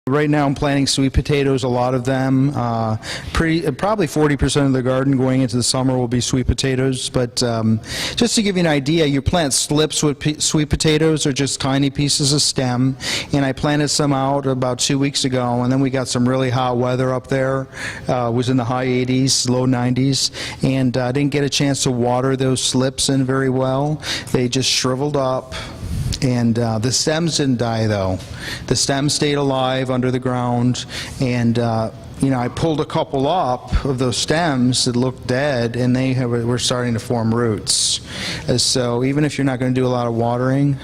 Right now I'm planting sweet potatoes, a lot of them. Probably 40% of the garden going into the summer will be sweet potatoes. But just to give you an idea, you plant slips with sweet potatoes, or just tiny pieces of stem. And I planted some out about 2 weeks ago, and then we got some really hot weather up there. It was in the high 80s, low 90s, and I didn't get a chance to water those slips in very well. They just shriveled up. And the stems didn't die, though. The stems stayed alive under the ground, and I pulled a couple up of those stems that looked dead, and they were starting to form roots. So even if you're not going to do a lot of watering,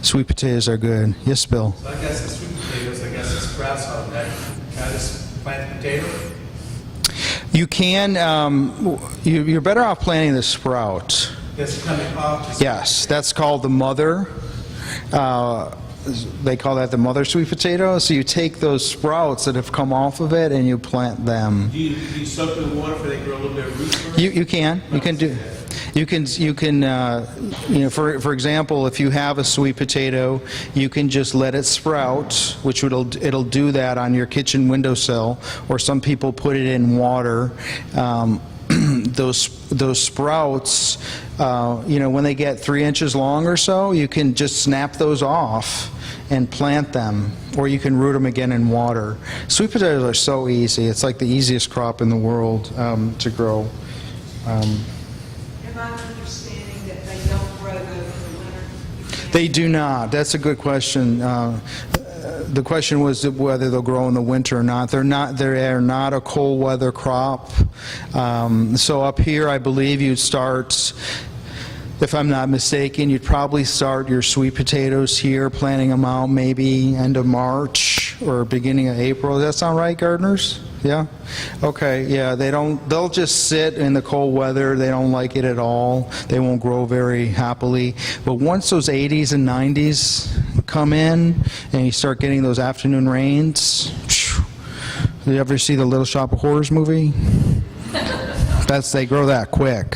sweet potatoes are good. Yes, Bill? So I guess it's sweet potatoes, I guess it's sprouts out of that. Can I just plant a potato? You can. You're better off planting the sprout. It's coming off. Yes, that's called the mother. They call that the mother sweet potato. So you take those sprouts that have come off of it and you plant them. Do you soak them in water so they grow a little bit of roots first? You can. You can do. You can. For example, if you have a sweet potato, you can just let it sprout, which it'll do that on your kitchen windowsill, or some people put it in water. Those sprouts, when they get 3 inches long or so, you can just snap those off and plant them, or you can root them again in water. Sweet potatoes are so easy. It's like the easiest crop in the world to grow. Am I understanding that they don't grow over the winter? They do not. That's a good question. The question was whether they'll grow in the winter or not. They're not. They are not a cold weather crop. So up here, I believe you'd start, if I'm not mistaken, you'd probably start your sweet potatoes here, planting them out maybe end of March or beginning of April. Does that sound right, gardeners? Yeah? Okay, yeah, they'll just sit in the cold weather. They don't like it at all. They won't grow very happily. But once those 80s and 90s come in and you start getting those afternoon rains, you ever see the Little Shop of Horrors movie? They grow that quick.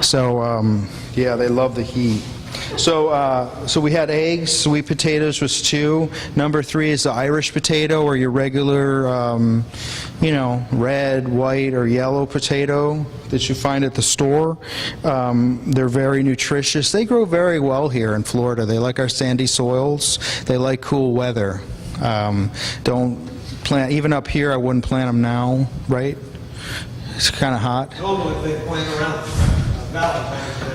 So, yeah, they love the heat. So we had eggs, sweet potatoes was 2. Number 3 is the Irish potato, or your regular, red, white, or yellow potato that you find at the store. They're very nutritious. They grow very well here in Florida. They like our sandy soils. They like cool weather. Don't plant, even up here, I wouldn't plant them now, right? It's kind of hot. They plant around Valentine's Day.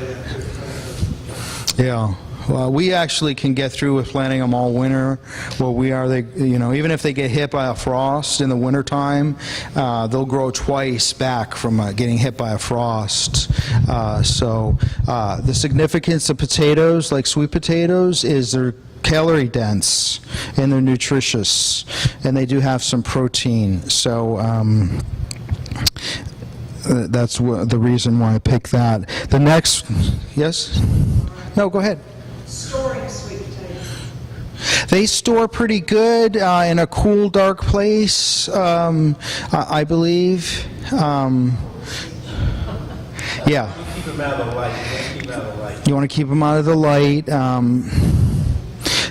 Yeah. Well, we actually can get through with planting them all winter. Where we are, even if they get hit by a frost in the wintertime, they'll grow twice back from getting hit by a frost. So the significance of potatoes, like sweet potatoes, is they're calorie dense and they're nutritious, and they do have some protein. So that's the reason why I picked that. The next, yes? No, go ahead. Storing sweet potatoes. They store pretty good in a cool, dark place, I believe. Yeah. Keep them out of the light. You want to keep them out of the light.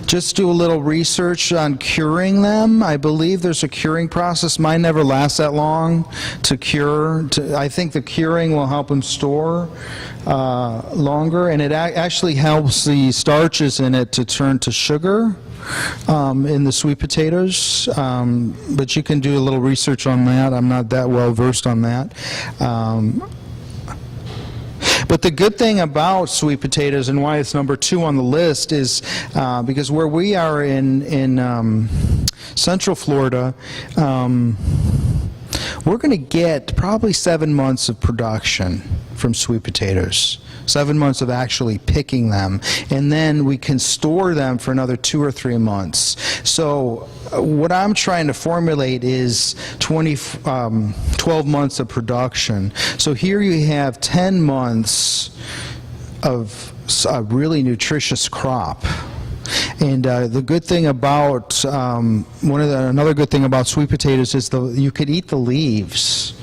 Just do a little research on curing them. I believe there's a curing process. Mine never lasts that long to cure. I think the curing will help them store longer, and it actually helps the starches in it to turn to sugar in the sweet potatoes. But you can do a little research on that. I'm not that well versed on that. But the good thing about sweet potatoes, and why it's number 2 on the list, is because where we are in Central Florida, we're going to get probably 7 months of production from sweet potatoes. 7 months of actually picking them, and then we can store them for another 2 or 3 months. So what I'm trying to formulate is 12 months of production. So here you have 10 months of a really nutritious crop. And the good thing about another good thing about sweet potatoes is you could eat the leaves.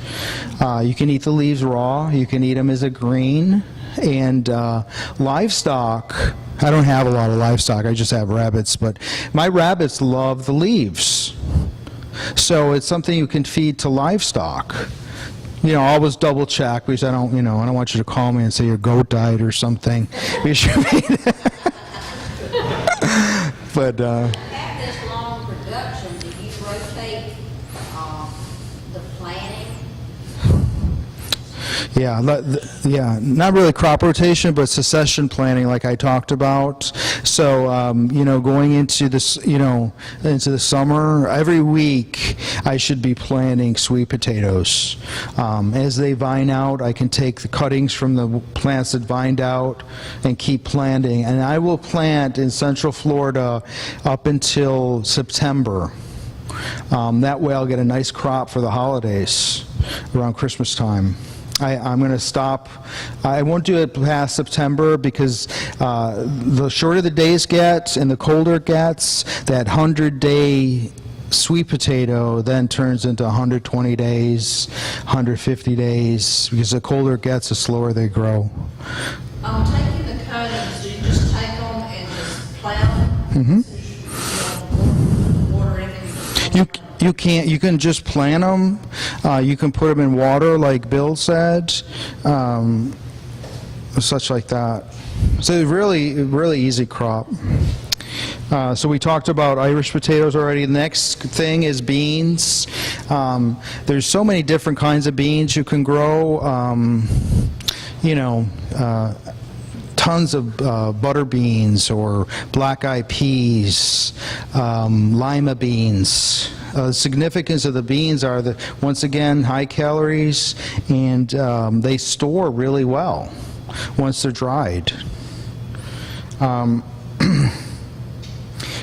You can eat the leaves raw. You can eat them as a green. And livestock, I don't have a lot of livestock, I just have rabbits, but my rabbits love the leaves. So it's something you can feed to livestock. You know, always double check, because I don't want you to call me and say your goat died or something. You should feed it. But, Have this long production, do you rotate the planting? yeah, not really crop rotation, but succession planting, like I talked about. So, going into this, into the summer, every week I should be planting sweet potatoes. As they vine out, I can take the cuttings from the plants that vined out and keep planting. And I will plant in Central Florida up until September. That way I'll get a nice crop for the holidays around Christmas time. I'm going to stop. I won't do it past September, because the shorter the days get and the colder it gets, that 100-day sweet potato then turns into 120 days, 150 days, because the colder it gets, the slower they grow. Taking the cuttings, do you just take them and just plow them? Watering and You can just plant them. You can put them in water, like Bill said, such like that. So really easy crop. So we talked about Irish potatoes already. The next thing is beans. There's so many different kinds of beans you can grow. Tons of butter beans or black-eyed peas, lima beans. The significance of the beans are that, once again, high calories, and they store really well once they're dried.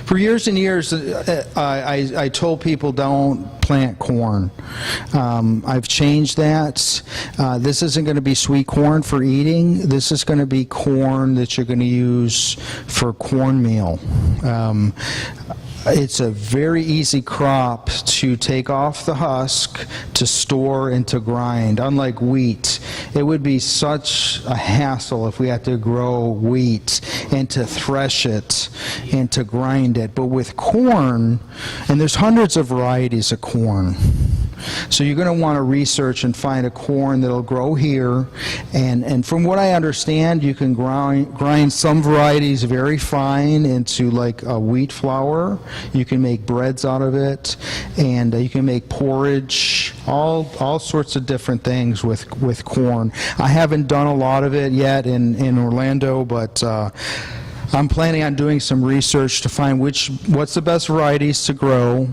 For years and years, I told people don't plant corn. I've changed that. This isn't going to be sweet corn for eating. This is going to be corn that you're going to use for cornmeal. It's a very easy crop to take off the husk, to store, and to grind. Unlike wheat, it would be such a hassle if we had to grow wheat and to thresh it and to grind it. But with corn, and there's hundreds of varieties of corn, so you're going to want to research and find a corn that'll grow here. And from what I understand, you can grind some varieties very fine into like a wheat flour. You can make breads out of it, and you can make porridge, all sorts of different things with corn. I haven't done a lot of it yet in Orlando, but I'm planning on doing some research to find what's the best varieties to grow,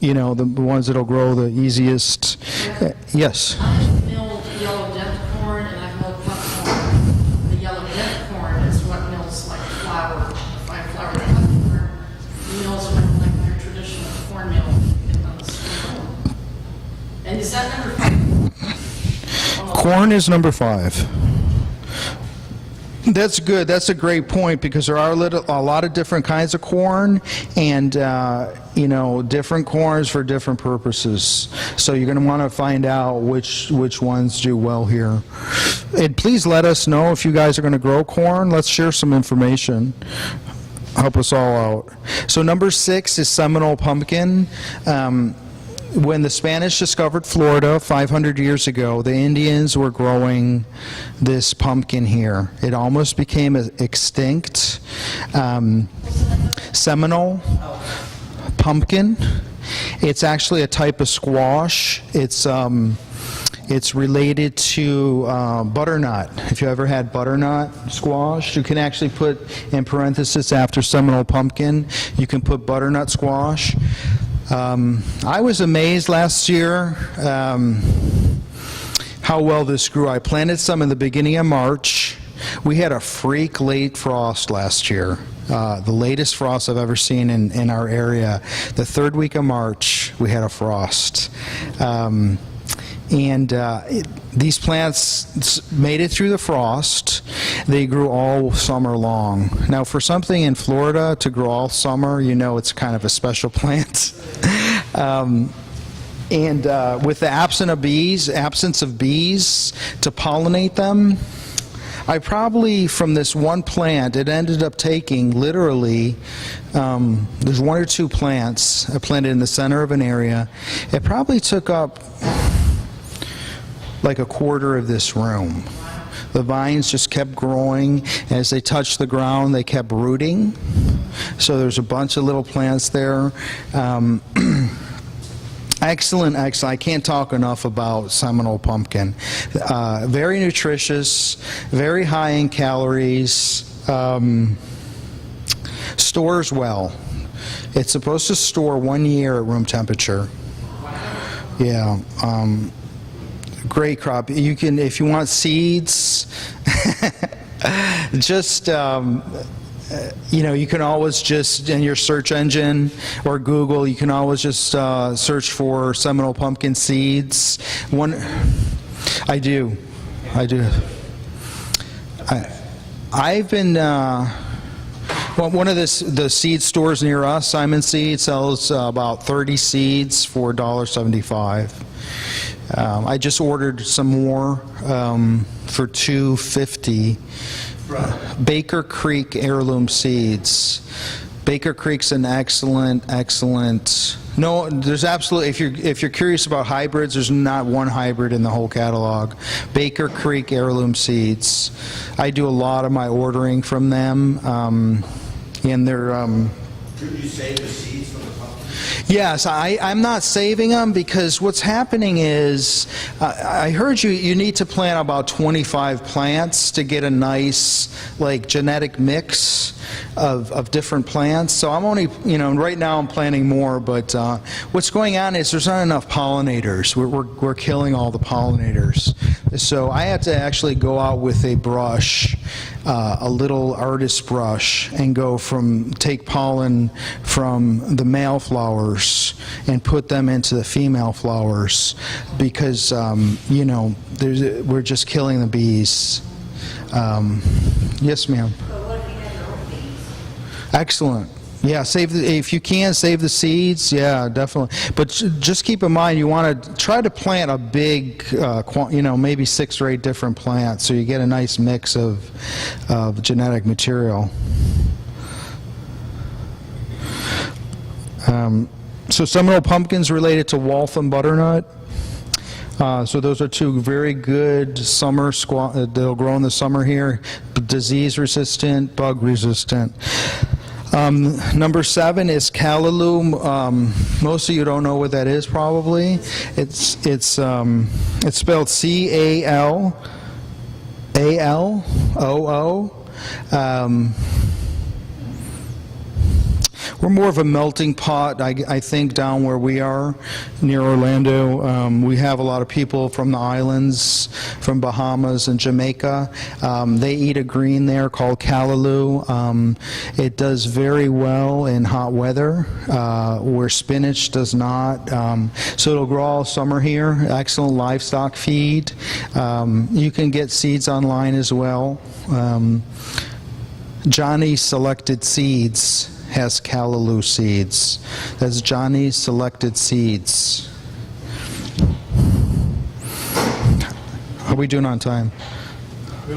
the ones that'll grow the easiest. Yes. I mill yellow dent corn and I mill popcorn. The yellow dent corn is what mills like flour, fine flour popcorn. Mills like their traditional cornmeal. And is that number 5? Corn is number 5. That's good. That's a great point, because there are a lot of different kinds of corn, and different corns for different purposes. So you're going to want to find out which ones do well here. And please let us know if you guys are going to grow corn. Let's share some information. Help us all out. So number 6 is Seminole pumpkin. When the Spanish discovered Florida 500 years ago, the Indians were growing this pumpkin here. It almost became extinct. Seminole pumpkin. It's actually a type of squash. It's related to butternut. If you ever had butternut squash, you can actually put in parentheses after Seminole pumpkin, you can put butternut squash. I was amazed last year how well this grew. I planted some in the beginning of March. We had a freak late frost last year. The latest frost I've ever seen in our area. The 3rd week of March, we had a frost. These plants made it through the frost. They grew all summer long. Now, for something in Florida to grow all summer, it's kind of a special plant. With the absence of bees to pollinate them, I probably, from this one plant, it ended up taking literally, there's 1 or 2 plants I planted in the center of an area. It probably took up like a quarter of this room. The vines just kept growing. As they touched the ground, they kept rooting. So there's a bunch of little plants there. Excellent. I can't talk enough about Seminole pumpkin. Very nutritious, very high in calories, stores well. It's supposed to store 1 year at room temperature. Yeah. Great crop. You can, if you want seeds, just, you can always just, in your search engine or Google, you can always just search for Seminole pumpkin seeds. I do. I've been, one of the seed stores near us, Simon Seed, sells about 30 seeds for $1.75. I just ordered some more for $2.50. Baker Creek heirloom seeds. Baker Creek's an excellent. No, there's absolutely. If you're curious about hybrids, there's not one hybrid in the whole catalog. Baker Creek heirloom seeds. I do a lot of my ordering from them, and they're. Could you save the seeds from the pumpkin? Yes, I'm not saving them because what's happening is, I heard you need to plant about 25 plants to get a nice, genetic mix of different plants. So I'm only, right now I'm planting more, but what's going on is there's not enough pollinators. We're killing all the pollinators. So I had to actually go out with a brush, a little artist brush, and take pollen from the male flowers and put them into the female flowers because, we're just killing the bees. Yes, ma'am. But what if you have your own bees? Excellent. Yeah, if you can, save the seeds. Yeah, definitely. But just keep in mind, you want to try to plant a big, maybe 6 or 8 different plants, so you get a nice mix of genetic material. So Seminole pumpkin's related to Waltham butternut. So those are 2 very good summer they'll grow in the summer here. Disease resistant, bug resistant. Number 7 is callaloo. Most of you don't know what that is, probably. It's spelled C-A-L-A-L-O-O. We're more of a melting pot, I think, down where we are, near Orlando. We have a lot of people from the islands, from Bahamas and Jamaica. They eat a green there called callaloo. It does very well in hot weather, where spinach does not. So it'll grow all summer here. Excellent livestock feed. You can get seeds online as well. Johnny's Selected Seeds has callaloo seeds. That's Johnny's Selected Seeds. How are we doing on time? What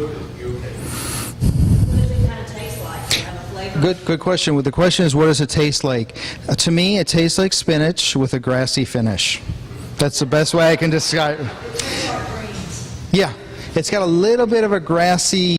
does it kind of taste like? Do you have a flavor? Good question. Well, the question is, what does it taste like? To me, it tastes like spinach with a grassy finish. That's the best way I can describe it. It's like greens. Yeah, it's got a little bit of a grassy